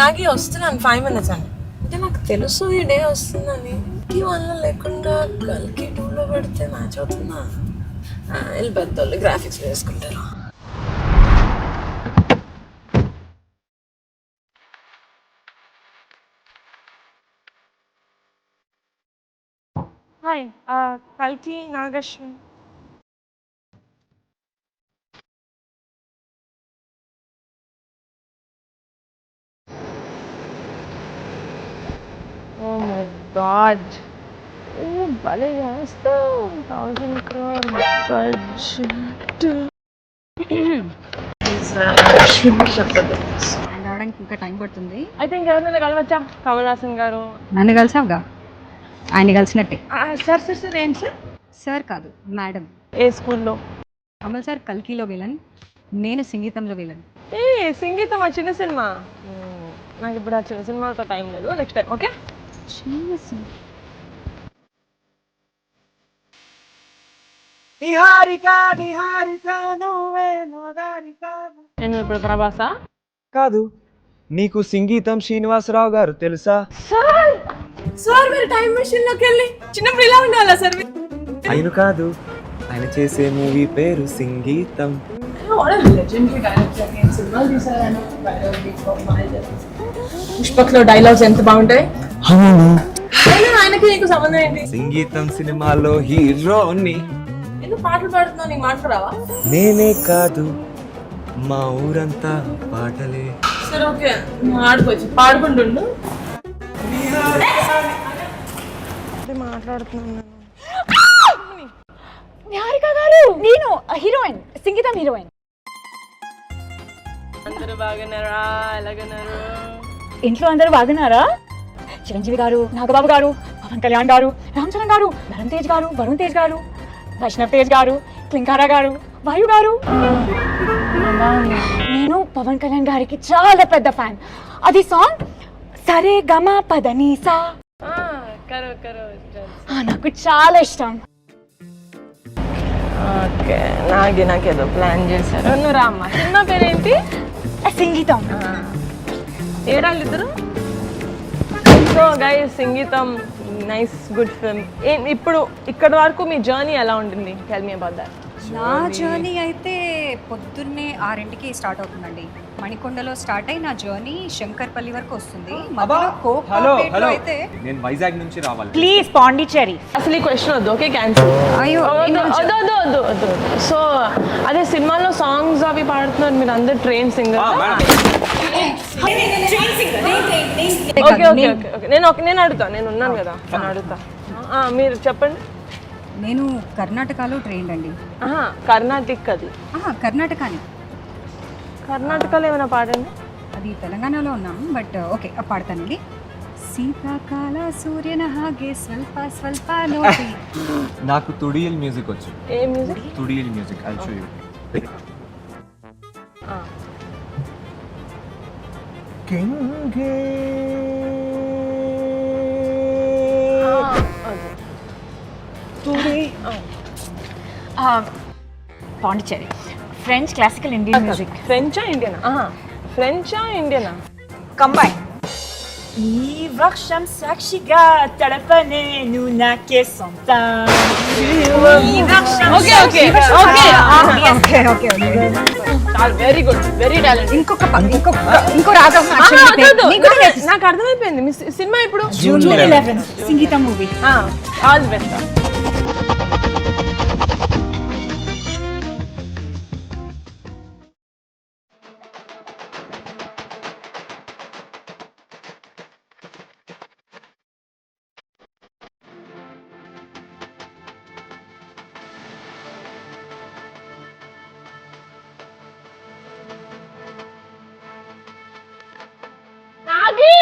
నాకు వస్తున్నాను 5 minutes అని అంటే నాకు తెలుసు ఈ డే వస్తుందని వల్ల లేకుండా కల్కి 2లో పెడితే మ్యాచ్ అవుతుందా వీళ్ళు పెద్దోళ్ళు గ్రాఫిక్స్ వేసుకుంటారు. హాయ్ కల్కి నాగశ్విన్. Oh my god. భలే చేస్తావు 1000 crore బడ్జెట్. రావడానికి ఇంకా టైం పడుతుంది. అయితే ఇంకెవరైనా కలవచ్చా? కమల్ హాసన్ గారు. నన్ను కలిసావుగా, ఆయన కలిసినట్టే. సార్ సార్ సార్ ఏంటి సార్? సార్ కాదు మేడం. ఏ స్కూల్లో? కమల్ సార్ కల్కిలో విలన్, నేను సంగీతంలో విలన్. సంగీతం ఆ చిన్న సినిమా. నాకు ఇప్పుడు ఆ చిన్న సినిమాతో టైం లేదు. Next time okay. చిన్న సినిమా. నేను ఇప్పుడు ప్రభాసా? కాదు, నీకు సంగీతం శ్రీనివాసరావు గారు తెలుసా? సార్ సార్ మీరు టైం మెషిన్ లోకి వెళ్ళి చిన్నప్పుడు ఇలా ఉండాలా సార్? ఆయన కాదు, ఆయన చేసే మూవీ పేరు సంగీతం. పుష్పక్లో డైలాగ్స్ ఎంత బాగుంటాయి. ఆయనకి నీకు సంబంధం ఏంటి? సంగీతం సినిమాలో హీరోని. ఎందుకు పాటలు పాడుతున్నావు? నీకు మాటలు రావా? నేనే కాదు, మా ఊరంతా పాటలే. సరే ఓకే, నువ్వు ఆడుకోవచ్చు, పాడుకుంటుండు. మాట్లాడుతున్నాను నిహారిక గారు, నేను హీరోయిన్, సంగీతం హీరోయిన్. అందరూ బాగున్నారా? ఎలాగున్నారు? ఇంట్లో అందరూ బాగున్నారా? చిరంజీవి గారు, నాగబాబు గారు, పవన్ కళ్యాణ్ గారు, రామ్ చరణ్ గారు, ధరమ్ తేజ్ గారు, వరుణ్ తేజ్ గారు, వైష్ణవ్ తేజ్ గారు, క్లింకారా గారు, వాయు గారు. నేను పవన్ కళ్యాణ్ గారికి చాలా పెద్ద ఫ్యాన్. అది సాంగ్ సరే గమ పదనీసా, నాకు చాలా ఇష్టం. ఓకే, నాకేదో ప్లాన్ చేశారు. నువ్వు రామ్మా. సినిమా పేరేంటి? సంగీతం. ఏడాళ్ళు ఇద్దరు. సో గైస్, సంగీతం నైస్ గుడ్ ఫిల్మ్. ఇప్పుడు ఇక్కడ వరకు మీ జర్నీ ఎలా ఉంటుంది? Tell me about that. నా జర్నీ అయితే పొద్దున్నే 6కి స్టార్ట్ అవుతుందండి. మణికొండలో స్టార్ట్ అయి నా జర్నీ శంకర్పల్లి వరకు వస్తుంది. అయితే నేను వైజాగ్ నుంచి రావాలి. ప్లీజ్ పాండిచ్చేరి. అసలు ఈ క్వశ్చన్ వద్దు, ఓకే క్యాన్సిల్. అయ్యో వద్దు. సో అదే సినిమాలో సాంగ్స్ అవి పాడుతున్నారు మీరు అందరు ట్రైన్ సింగర్. నేను అడుగుతా, నేను ఉన్నాను కదా, నేను అడుగుతా. మీరు చెప్పండి. నేను కర్ణాటకలో ట్రైన్ అండి. కర్ణాటక అది. కర్ణాటకని. కర్ణాటకలో ఏమైనా పాడండి. అది తెలంగాణలో ఉన్నాం, బట్ ఓకే పాడతానండి. శీతాకాల సూర్యన హాగే స్వల్ప స్వల్ప నోటి. నాకు తుడియల్ మ్యూజిక్ వచ్చు. ఏ మ్యూజిక్? తుడియల్ మ్యూజిక్, ఐల్ షో యు. కింగే Pondicherry. French classical Indian music. ఫ్రెంచా ఇండియనా? ఫ్రెంచా ఇండియనా? కంబైన్. ఈ వృక్షం సాక్షిగా తడపనేను నాకే సొంతం. Very good, very talent. ఇంకో రాగం నాకు అర్థమైపోయింది. మీ సినిమా ఇప్పుడు జూన్ 11 సంగీతం movie. All the best. Nagi!